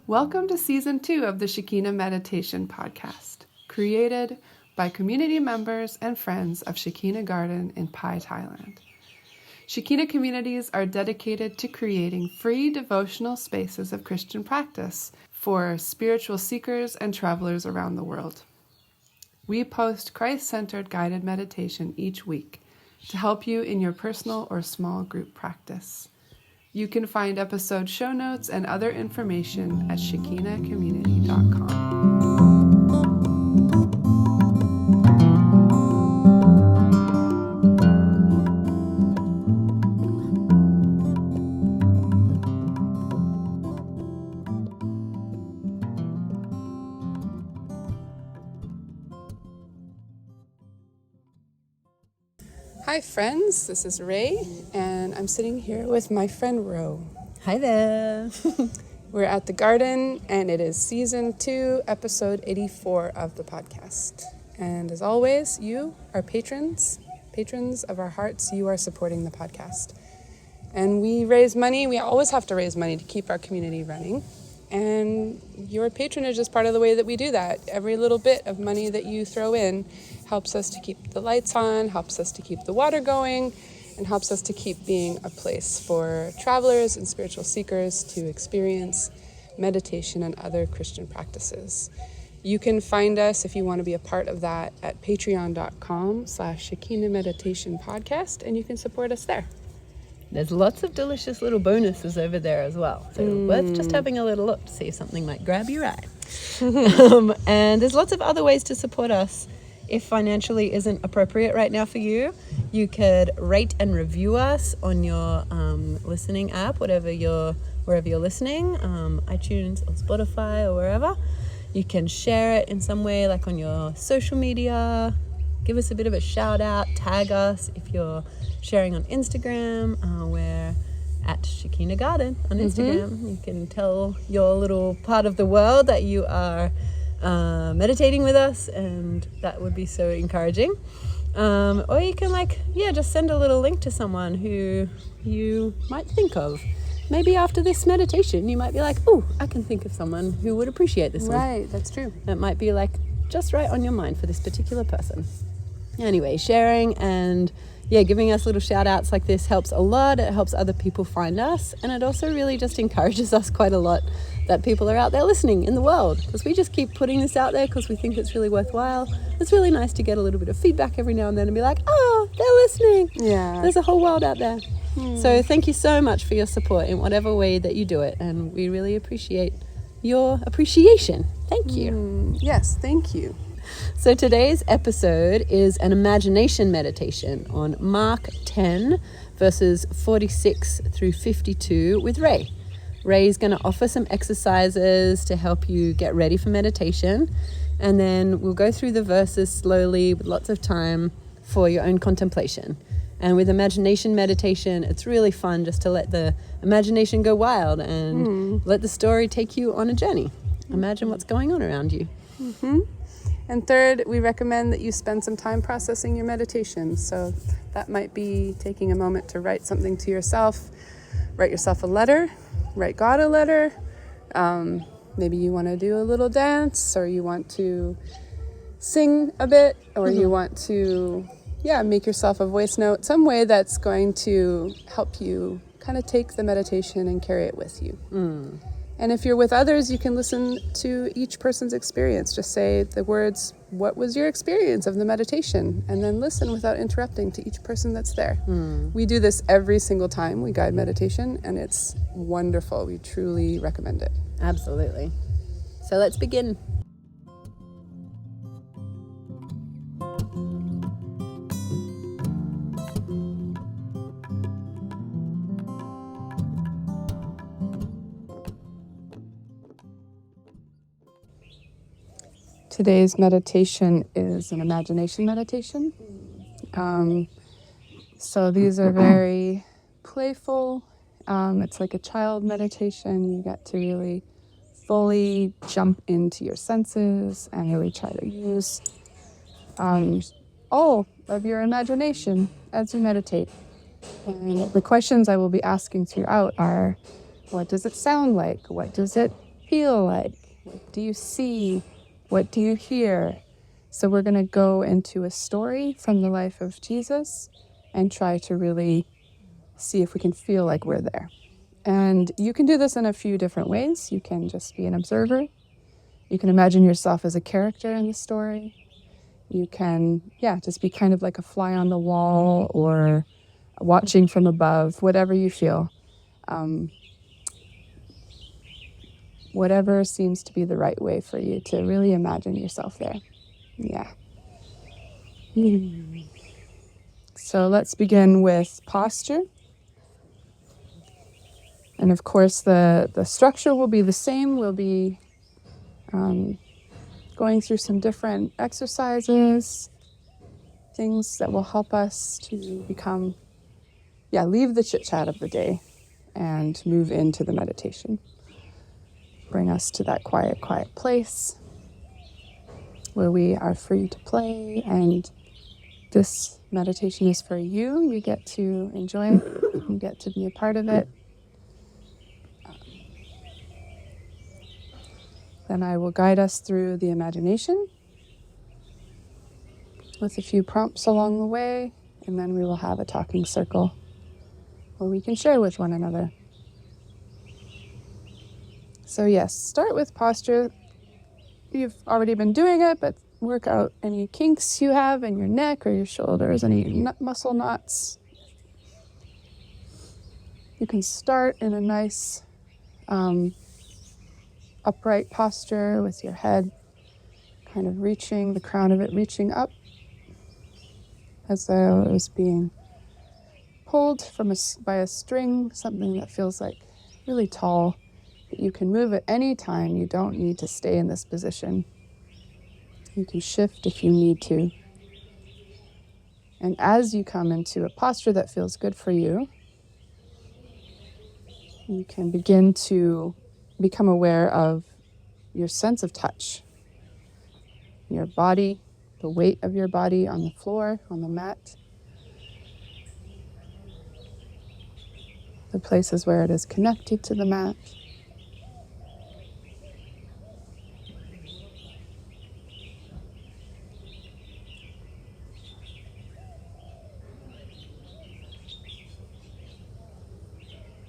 Welcome to Season 2 of the Shekina Meditation Podcast, created by community members and friends of Shekina Garden in Pai, Thailand. Shekina communities are dedicated to creating free devotional spaces of Christian practice for spiritual seekers and travelers around the world. We post Christ-centered guided meditation each week to help you in your personal or small group practice. You can find episode show notes and other information at shekinacommunity.com. Hi friends, this is Ray, and I'm sitting here with my friend Ro. Hi there. We're at the garden, and it is Season 2, Episode 84 of the podcast. And as always, you are patrons of our hearts. You are supporting the podcast. And we raise money. We always have to raise money to keep our community running. And your patronage is part of the way that we do that. Every little bit of money that you throw in helps us to keep the lights on, helps us to keep the water going, and helps us to keep being a place for travelers and spiritual seekers to experience meditation and other Christian practices. You can find us, if you want to be a part of that, at patreon.com/Shekina Meditation Podcast, and you can support us there. There's lots of delicious little bonuses over there as well. So worth just having a little look to see if something might grab your eye. And there's lots of other ways to support us. If financially isn't appropriate right now for you, you could rate and review us on your listening app, wherever you're listening, iTunes or Spotify or wherever. You can share it in some way, like on your social media. Give us a bit of a shout out, tag us if you're sharing on Instagram. We're at Shekina Garden on Instagram. You can tell your little part of the world that you are meditating with us, and that would be so encouraging. Or you can just send a little link to someone who you might think of. Maybe after this meditation, you might be like, oh, I can think of someone who would appreciate this one. Right, that's true. It might be just right on your mind for this particular person. Anyway, sharing and giving us little shout outs like this helps a lot. It helps other people find us, and it also really just encourages us quite a lot that people are out there listening in the world, because we just keep putting this out there because we think it's really worthwhile. It's really nice to get a little bit of feedback every now and then and be like, oh, they're listening. Yeah. There's a whole world out there. So thank you so much for your support in whatever way that you do it, and we really appreciate your appreciation. Thank you. Yes, thank you. So today's episode is an imagination meditation on Mark 10, verses 46 through 52 with Ray. Ray's going to offer some exercises to help you get ready for meditation, and then we'll go through the verses slowly with lots of time for your own contemplation. And with imagination meditation, it's really fun just to let the imagination go wild and let the story take you on a journey. Imagine what's going on around you. And third, we recommend that you spend some time processing your meditation. So that might be taking a moment to write something to yourself, write yourself a letter, write God a letter. Maybe you want to do a little dance, or you want to sing a bit, or you want to, make yourself a voice note, some way that's going to help you kind of take the meditation and carry it with you. And if you're with others, you can listen to each person's experience. Just say the words, what was your experience of the meditation? And then listen without interrupting to each person that's there. We do this every single time we guide meditation, and it's wonderful. We truly recommend it. Absolutely. So let's begin. Today's meditation is an imagination meditation. So these are very playful. It's like a child meditation. You get to really fully jump into your senses and really try to use all of your imagination as you meditate. And the questions I will be asking throughout are, what does it sound like? What does it feel like? What do you see? What do you hear? So we're going to go into a story from the life of Jesus and try to really see if we can feel like we're there. And you can do this in a few different ways. You can just be an observer. You can imagine yourself as a character in the story. You can, just be kind of like a fly on the wall or watching from above, whatever you feel. Whatever seems to be the right way for you to really imagine yourself there. Yeah. So let's begin with posture. And of course, the structure will be the same. We'll be going through some different exercises, things that will help us to become, leave the chit-chat of the day and move into the meditation. Bring us to that quiet place where we are free to play, and this meditation is for you. You get to enjoy it. You get to be a part of it. Then I will guide us through the imagination with a few prompts along the way, and then we will have a talking circle where we can share with one another. So yes, start with posture. You've already been doing it, but work out any kinks you have in your neck or your shoulders, any muscle knots. You can start in a nice upright posture with your head kind of reaching, the crown of it reaching up as though it was being pulled by a string, something that feels like really tall. But you can move at any time. You don't need to stay in this position. You can shift if you need to. And as you come into a posture that feels good for you, you can begin to become aware of your sense of touch, your body, the weight of your body on the floor, on the mat, the places where it is connected to the mat.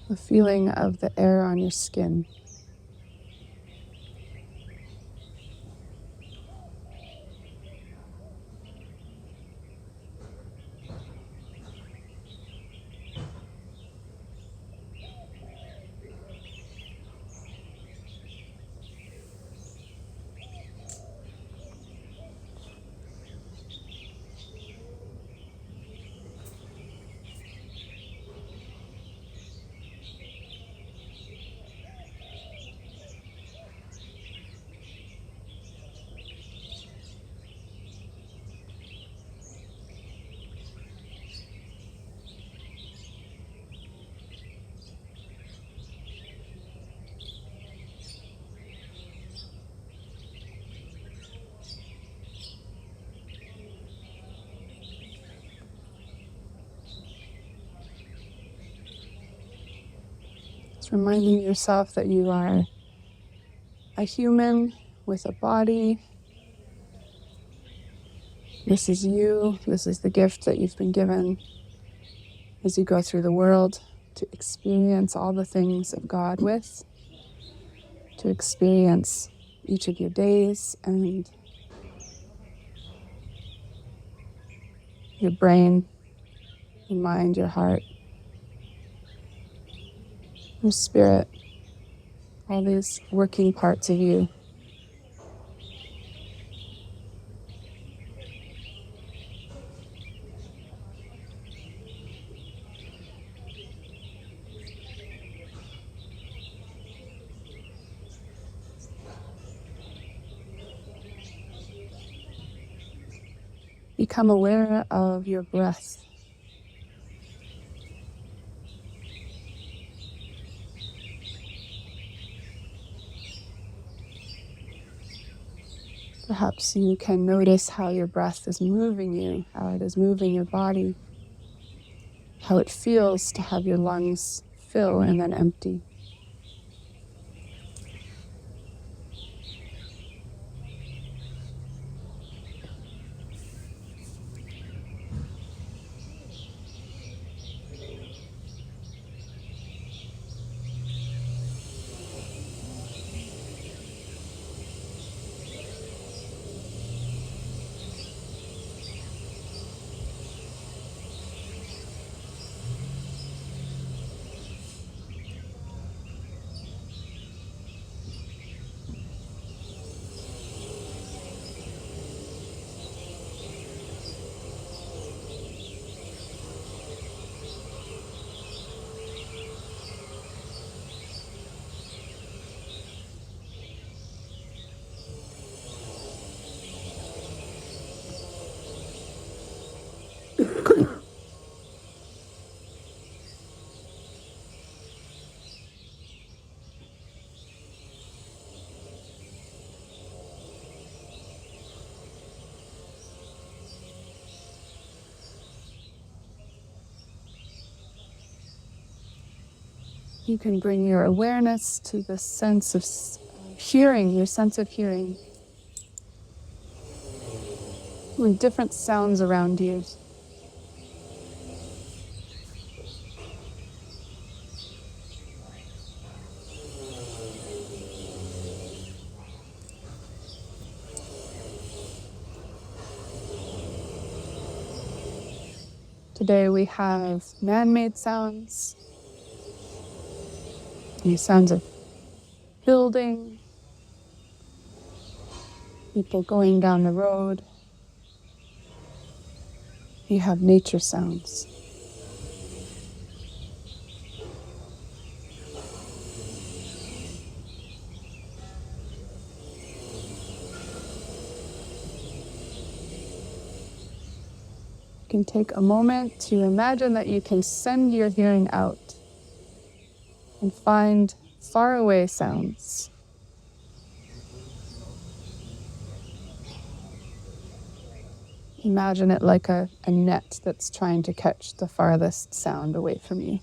The feeling of the air on your skin. Just reminding yourself that you are a human with a body. This is you. This is the gift that you've been given as you go through the world to experience all the things of God with, to experience each of your days and your brain, your mind, your heart, your spirit, all these working parts of you. Become aware of your breath. Perhaps you can notice how your breath is moving you, how it is moving your body, how it feels to have your lungs fill and then empty. You can bring your awareness to the sense of hearing, your sense of hearing, with different sounds around you. Today we have man-made sounds, the sounds of building, people going down the road. You have nature sounds. You can take a moment to imagine that you can send your hearing out and find faraway sounds. Imagine it like a net that's trying to catch the farthest sound away from you.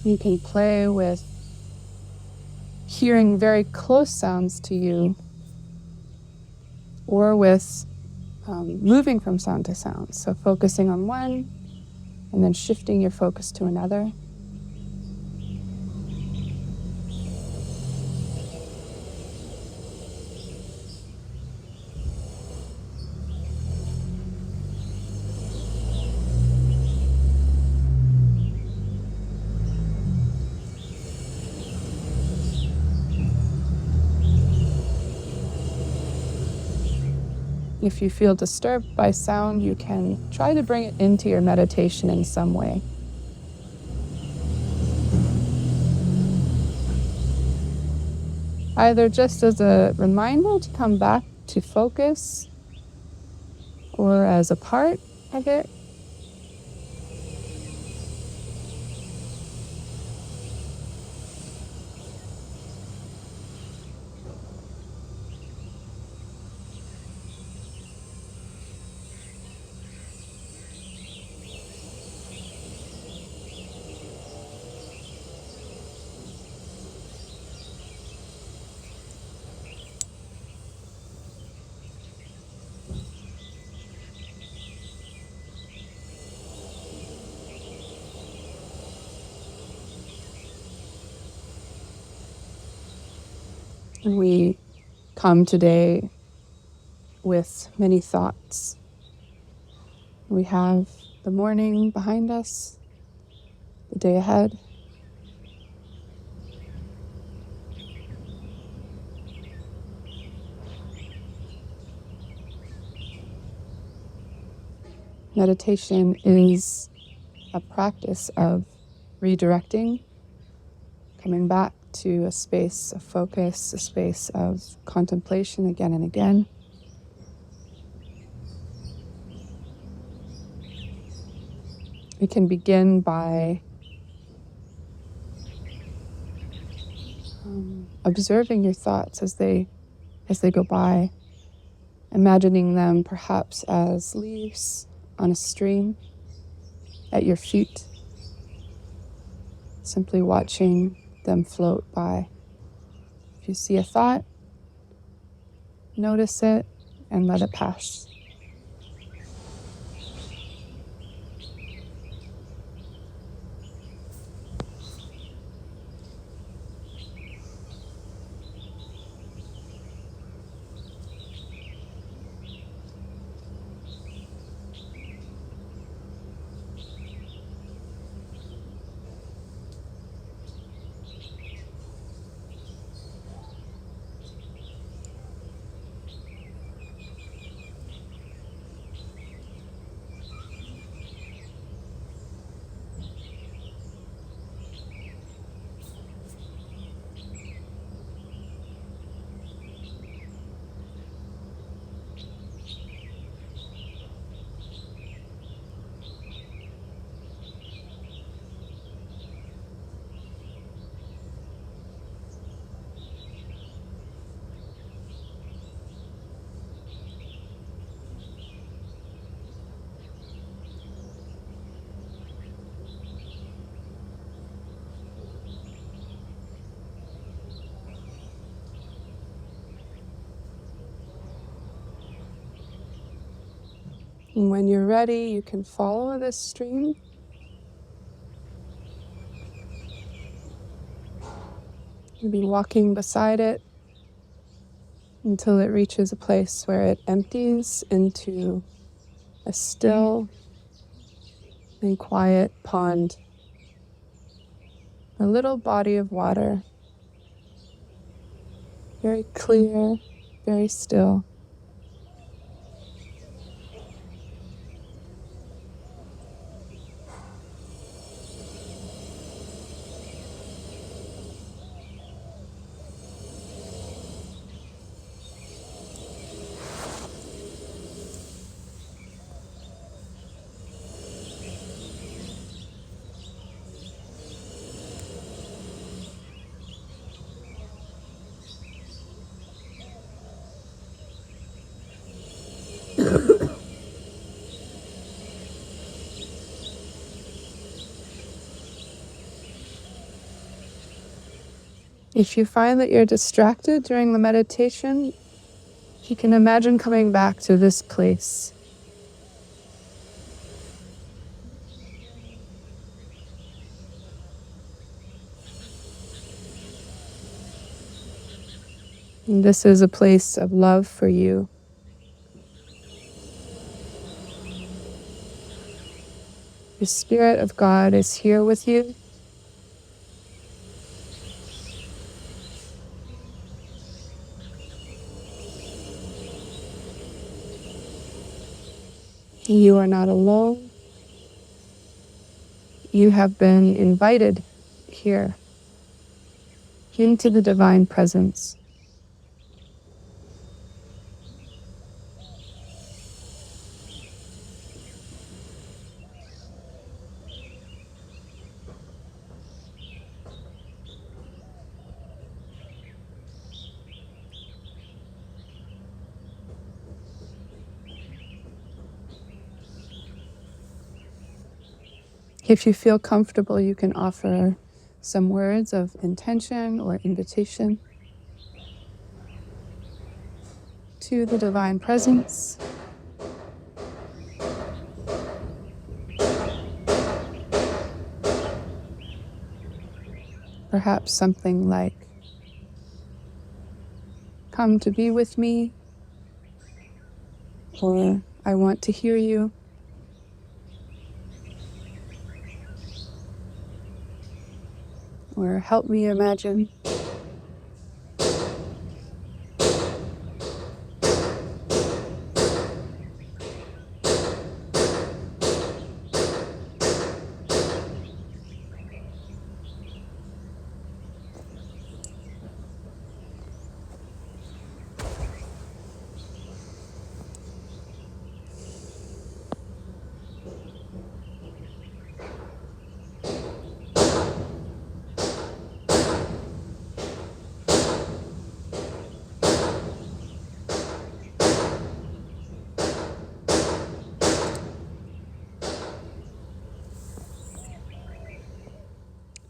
You can play with hearing very close sounds to you, or with moving from sound to sound. So focusing on one and then shifting your focus to another. If you feel disturbed by sound, you can try to bring it into your meditation in some way. Either just as a reminder to come back to focus, or as a part of it. And we come today with many thoughts. We have the morning behind us, the day ahead. Meditation is a practice of redirecting, coming back to a space of focus, a space of contemplation again and again. We can begin by observing your thoughts as they go by, imagining them perhaps as leaves on a stream at your feet, simply watching them float by. If you see a thought, notice it and let it pass. And when you're ready, you can follow this stream. You'll be walking beside it until it reaches a place where it empties into a still and quiet pond, a little body of water, very clear, very still. If you find that you're distracted during the meditation, you can imagine coming back to this place. And this is a place of love for you. The Spirit of God is here with you. You are not alone. You have been invited here into the divine presence. If you feel comfortable, you can offer some words of intention or invitation to the divine presence. Perhaps something like, "Come to be with me," or "I want to hear you," or "Help me imagine."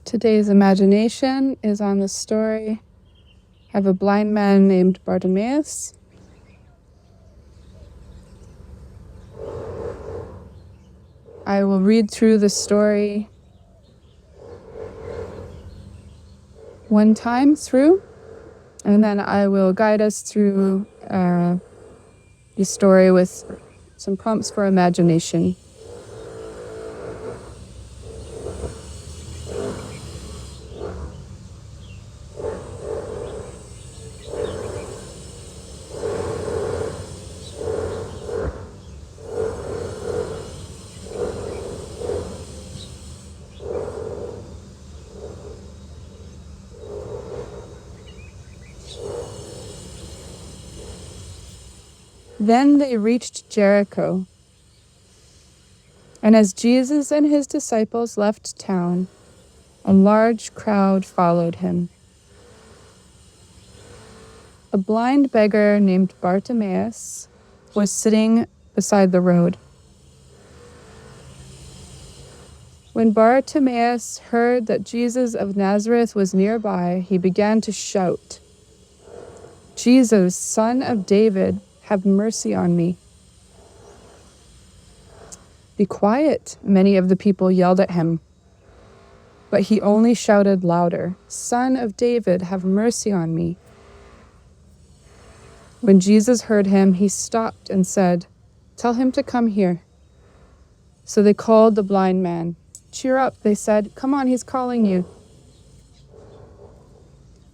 Today's imagination is on the story of a blind man named Bartimaeus. I will read through the story one time through, and then I will guide us through the story with some prompts for imagination. Then they reached Jericho, and as Jesus and his disciples left town, a large crowd followed him. A blind beggar named Bartimaeus was sitting beside the road. When Bartimaeus heard that Jesus of Nazareth was nearby, he began to shout, "Jesus, Son of David, have mercy on me." "Be quiet," many of the people yelled at him. But he only shouted louder, "Son of David, have mercy on me." When Jesus heard him, he stopped and said, "Tell him to come here." So they called the blind man. "Cheer up," they said. "Come on, he's calling you."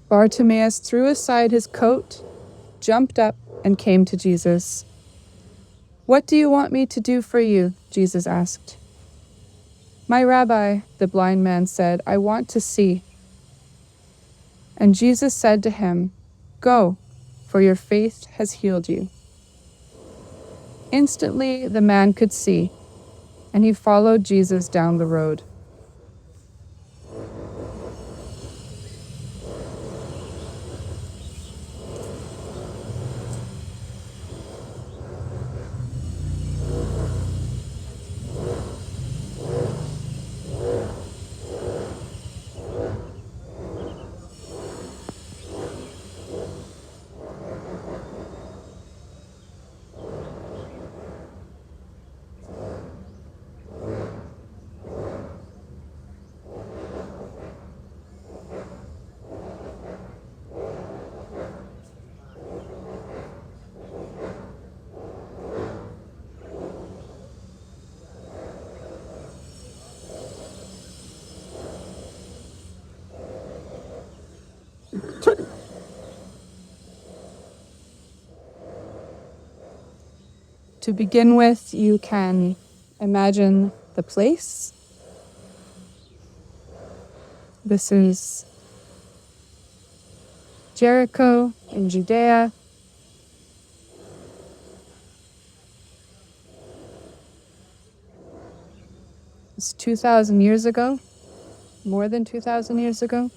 Bartimaeus threw aside his coat, jumped up, and came to Jesus. "What do you want me to do for you?" Jesus asked. "My rabbi," the blind man said, "I want to see." And Jesus said to him, "Go, for your faith has healed you." Instantly the man could see, and he followed Jesus down the road. To begin with, you can imagine the place. This is Jericho in Judea. It's 2,000 years ago, more than 2,000 years ago.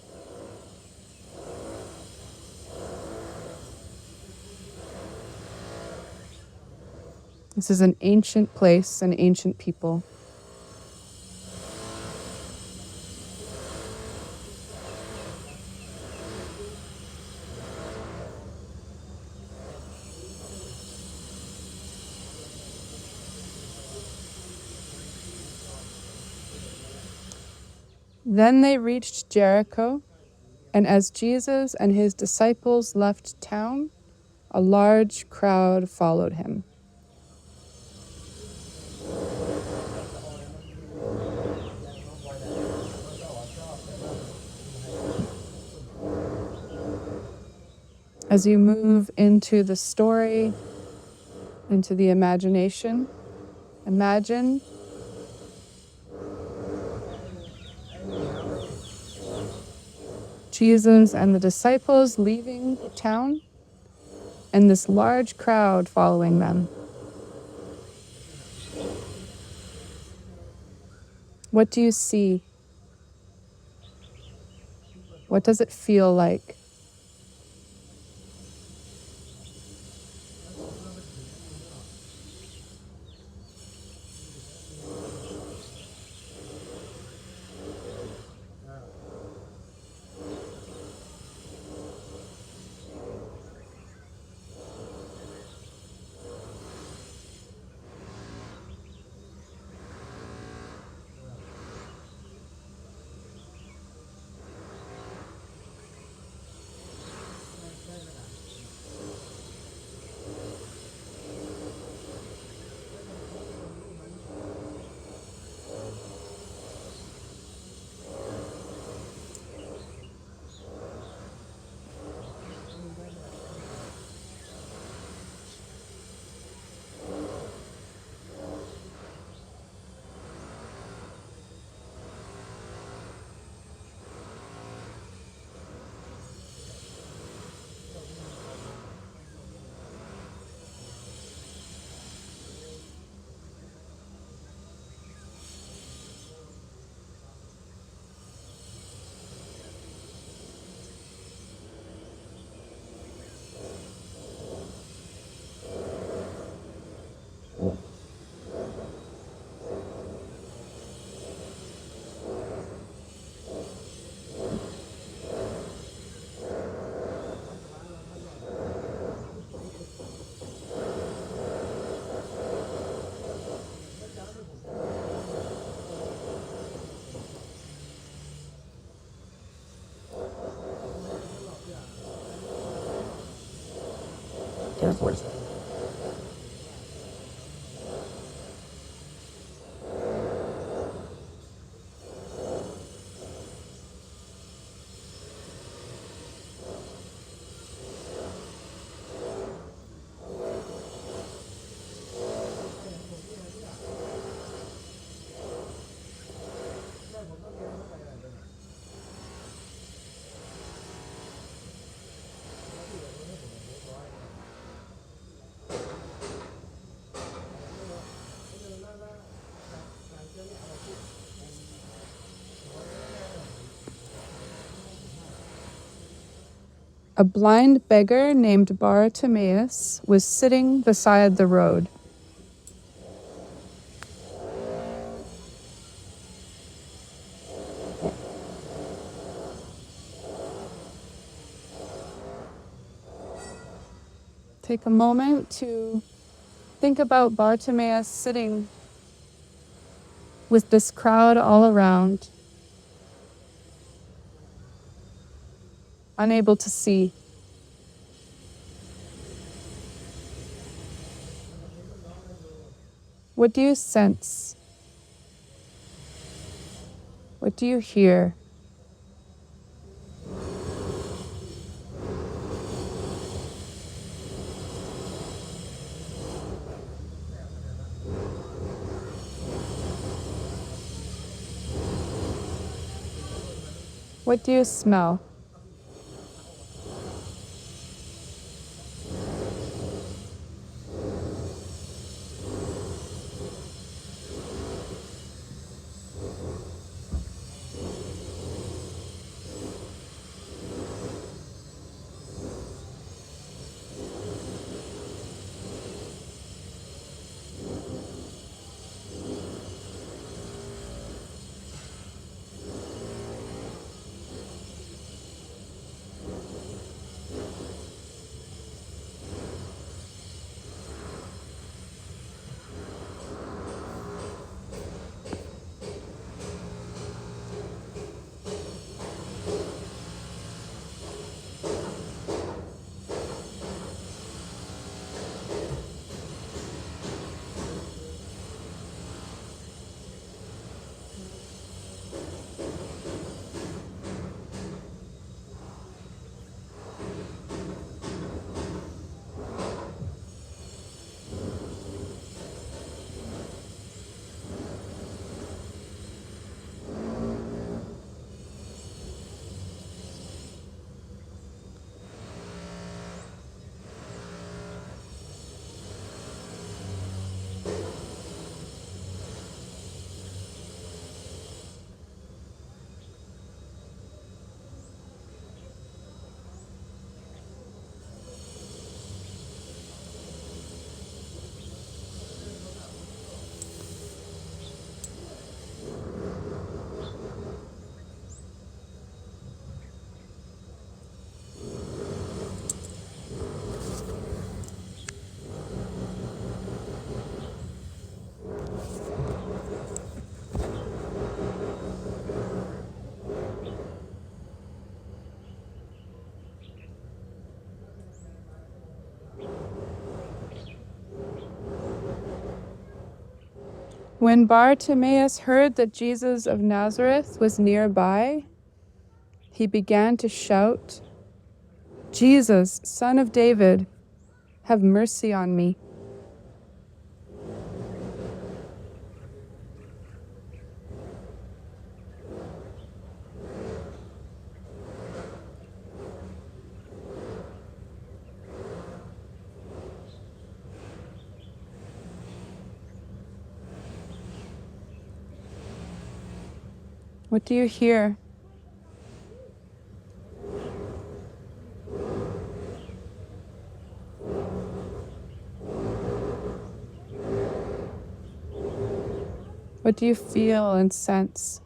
This is an ancient place, an ancient people. Then they reached Jericho, and as Jesus and his disciples left town, a large crowd followed him. As you move into the story, into the imagination, imagine Jesus and the disciples leaving the town and this large crowd following them. What do you see? What does it feel like? carefully. A blind beggar named Bartimaeus was sitting beside the road. Take a moment to think about Bartimaeus sitting with this crowd all around, unable to see. What do you sense? What do you hear? What do you smell? When Bartimaeus heard that Jesus of Nazareth was nearby, he began to shout, "Jesus, Son of David, have mercy on me." What do you hear? What do you feel and sense?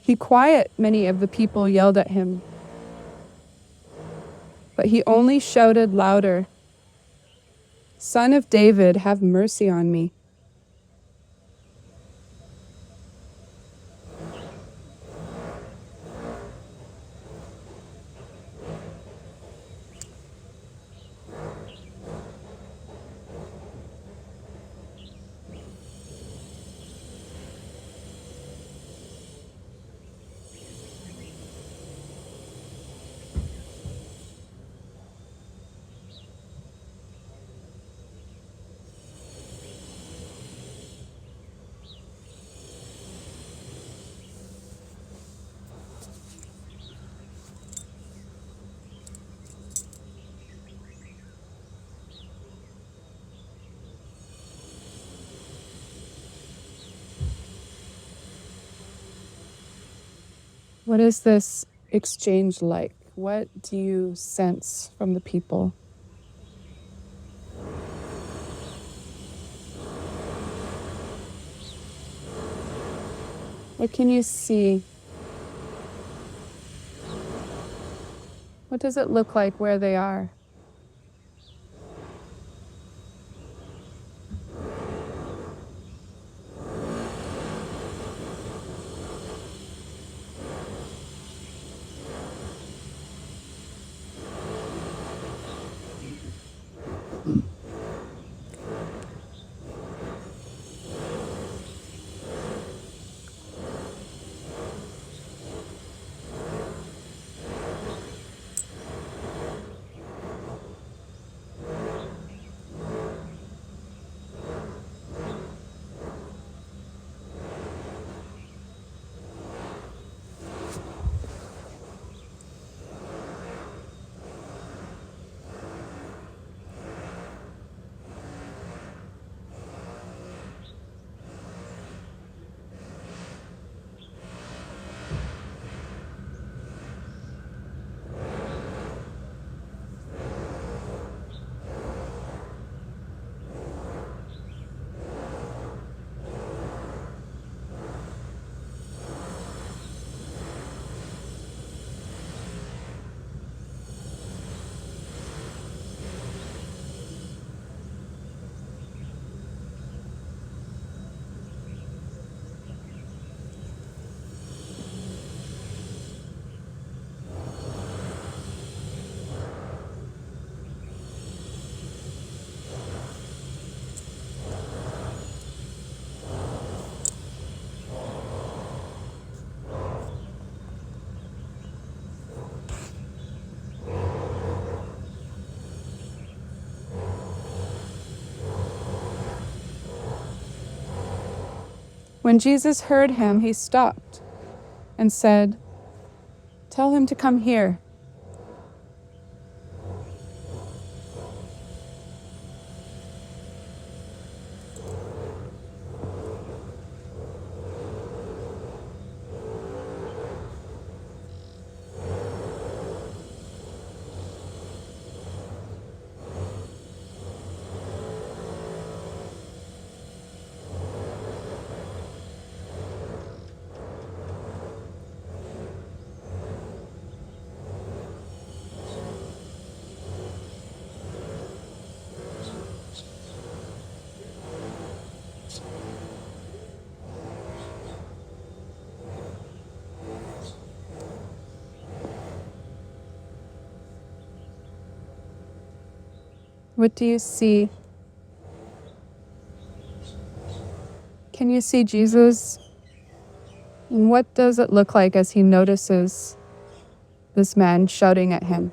Be quiet, many of the people yelled at him. But he only shouted louder, "Son of David, have mercy on me." What is this exchange like? What do you sense from the people? What can you see? What does it look like where they are? When Jesus heard him, he stopped and said, "Tell him to come here." What do you see? Can you see Jesus? And what does it look like as he notices this man shouting at him?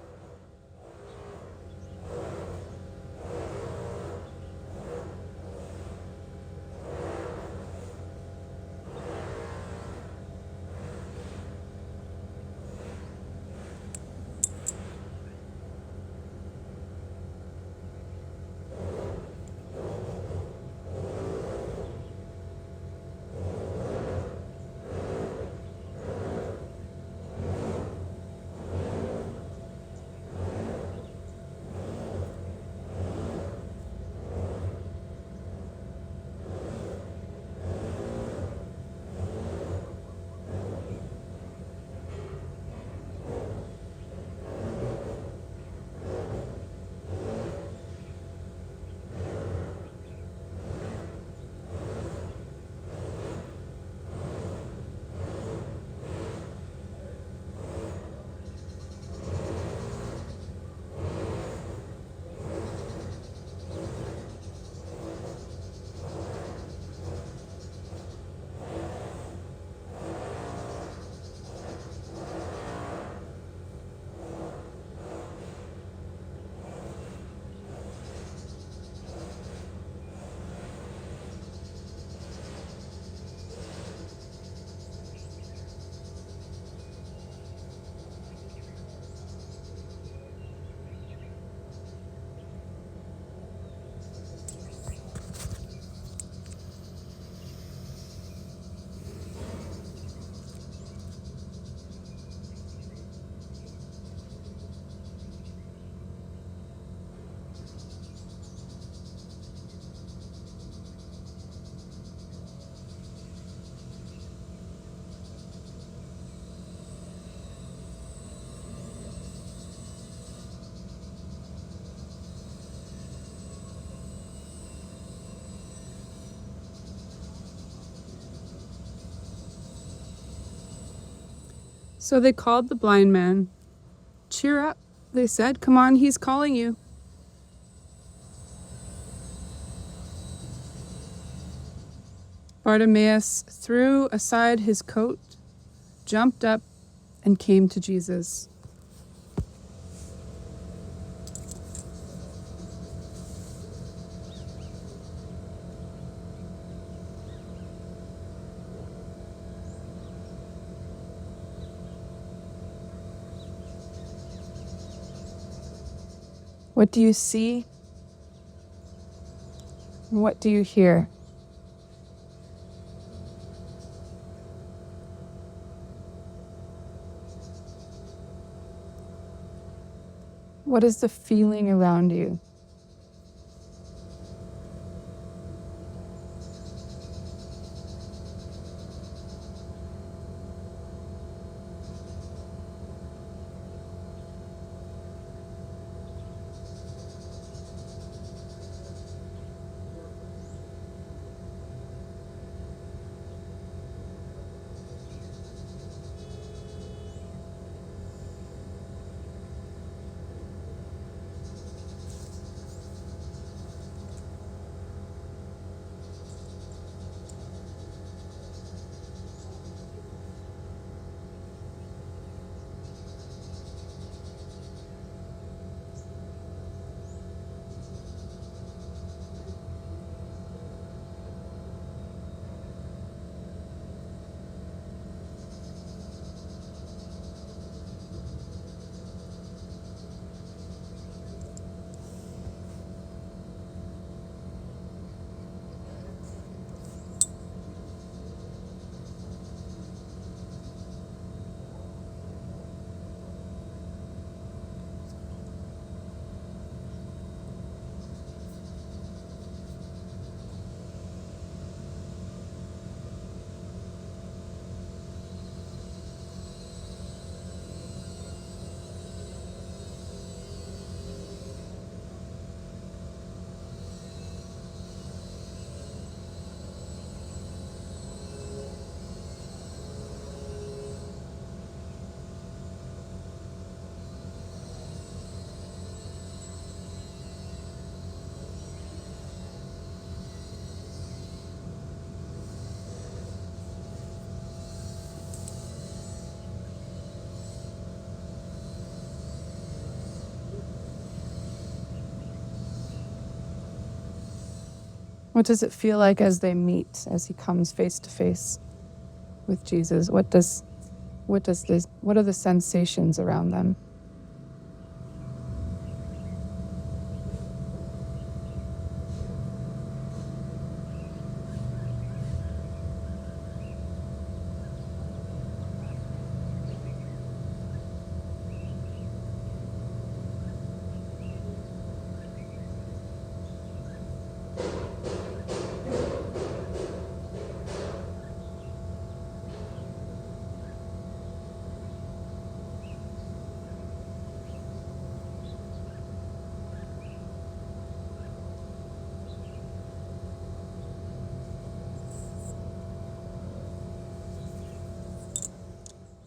So they called the blind man. "Cheer up," they said. "Come on, he's calling you." Bartimaeus threw aside his coat, jumped up, and came to Jesus. What do you see? And what do you hear? What is the feeling around you? What does it feel like as they meet, as he comes face to face with Jesus? What are the sensations around them?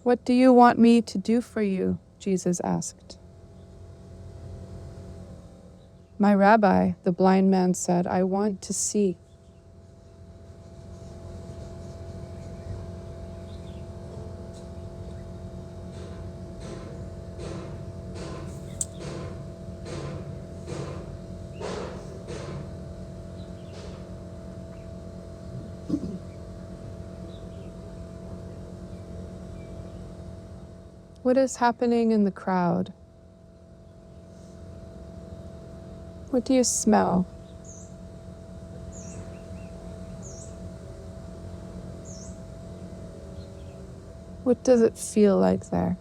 What do you want me to do for you? Jesus asked. My rabbi, the blind man said, I want to see. What is happening in the crowd? What do you smell? What does it feel like there?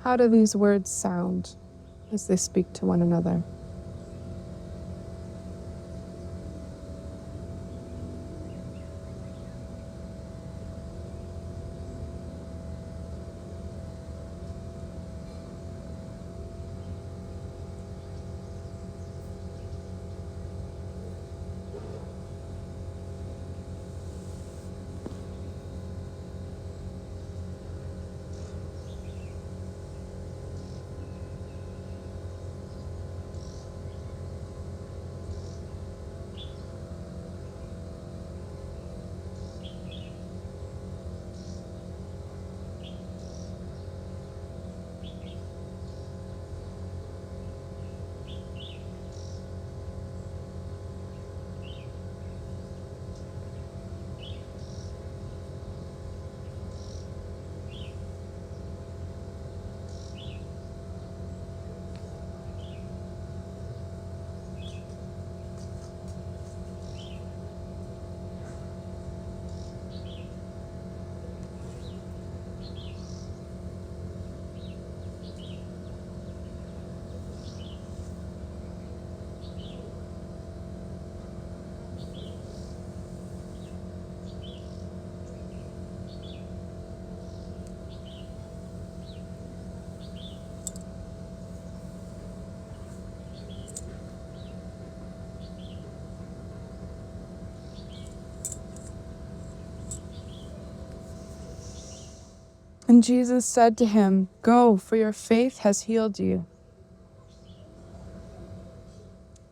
How do these words sound as they speak to one another? And Jesus said to him, "Go, for your faith has healed you."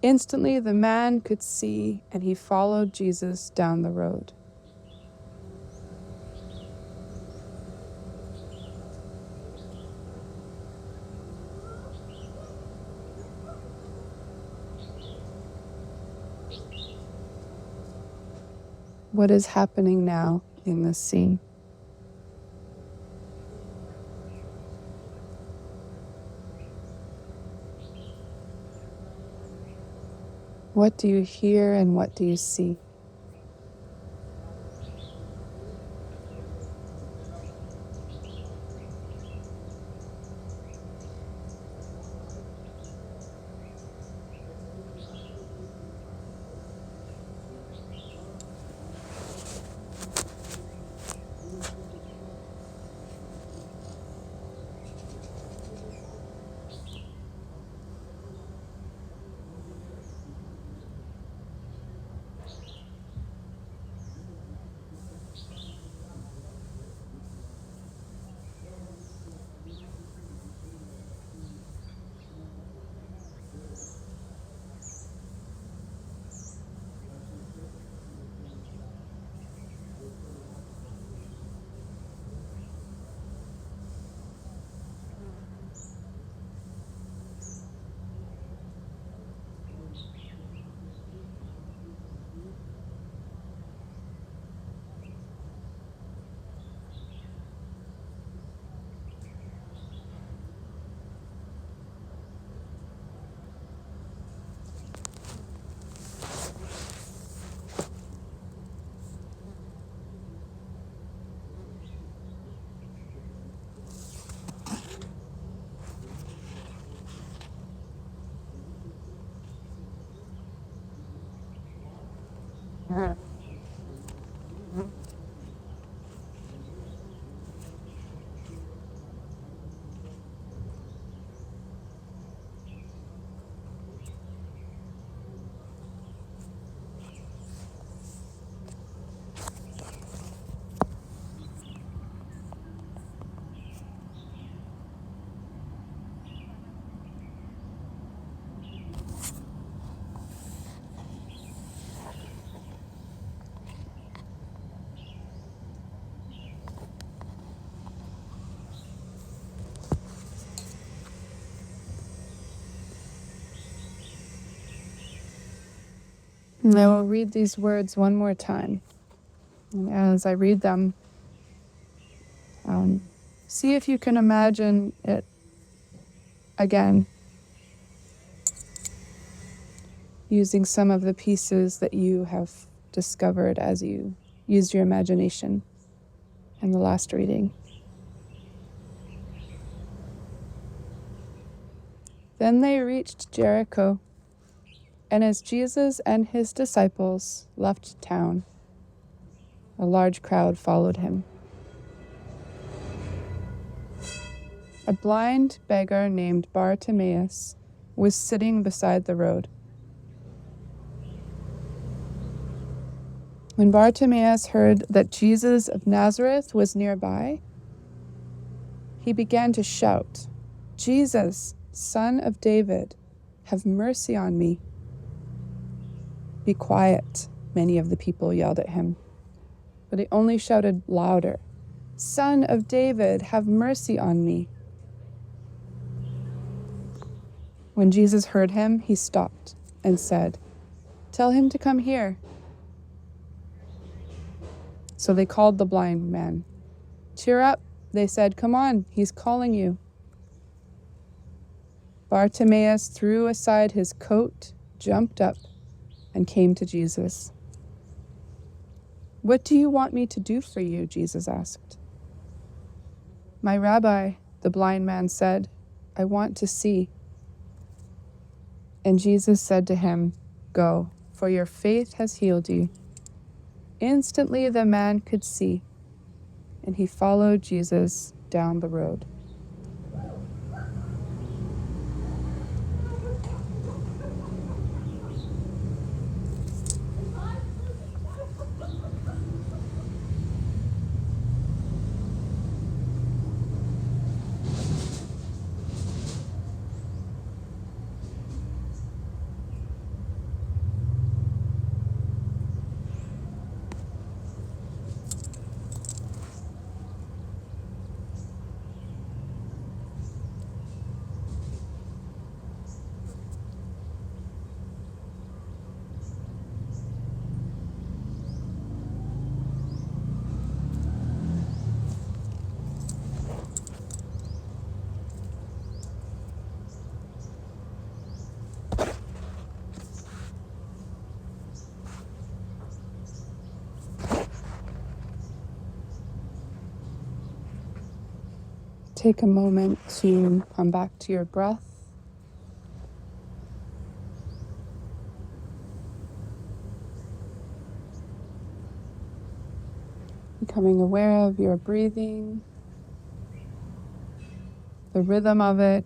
Instantly the man could see, and he followed Jesus down the road. What is happening now in this scene? What do you hear and what do you see? And I will read these words one more time. And as I read them, see if you can imagine it again, using some of the pieces that you have discovered as you used your imagination in the last reading. Then they reached Jericho, and as Jesus and his disciples left town, a large crowd followed him. A blind beggar named Bartimaeus was sitting beside the road. When Bartimaeus heard that Jesus of Nazareth was nearby, he began to shout, "Jesus, Son of David, have mercy on me." "Be quiet," many of the people yelled at him. But he only shouted louder, "Son of David, have mercy on me." When Jesus heard him, he stopped and said, "Tell him to come here." So they called the blind man. "Cheer up," they said. "Come on, he's calling you." Bartimaeus threw aside his coat, jumped up, and came to Jesus. "What do you want me to do for you?" Jesus asked. "My rabbi," the blind man said, "I want to see." And Jesus said to him, "Go, for your faith has healed you." Instantly the man could see, and he followed Jesus down the road. take a moment to come back to your breath. Becoming aware of your breathing, the rhythm of it.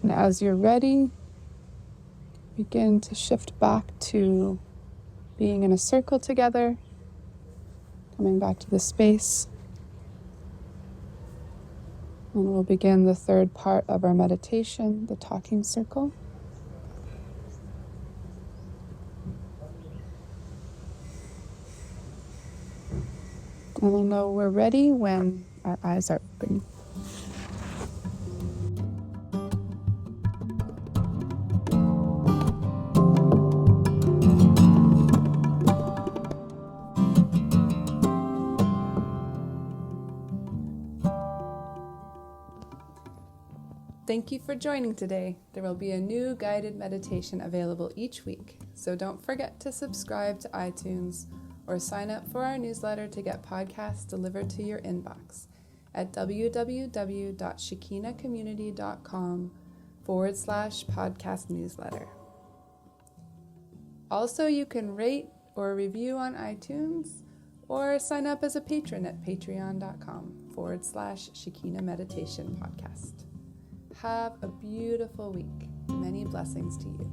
And as you're ready, begin to shift back to being in a circle together, coming back to the space. And we'll begin the third part of our meditation, the talking circle. And we'll know we're ready when our eyes are open. Thank you for joining today. There will be a new guided meditation available each week, so don't forget to subscribe to iTunes or sign up for our newsletter to get podcasts delivered to your inbox at www.shekinacommunity.com/podcast newsletter. Also, you can rate or review on iTunes or sign up as a patron at patreon.com/Shekina Meditation Podcast. Have a beautiful week. Many blessings to you.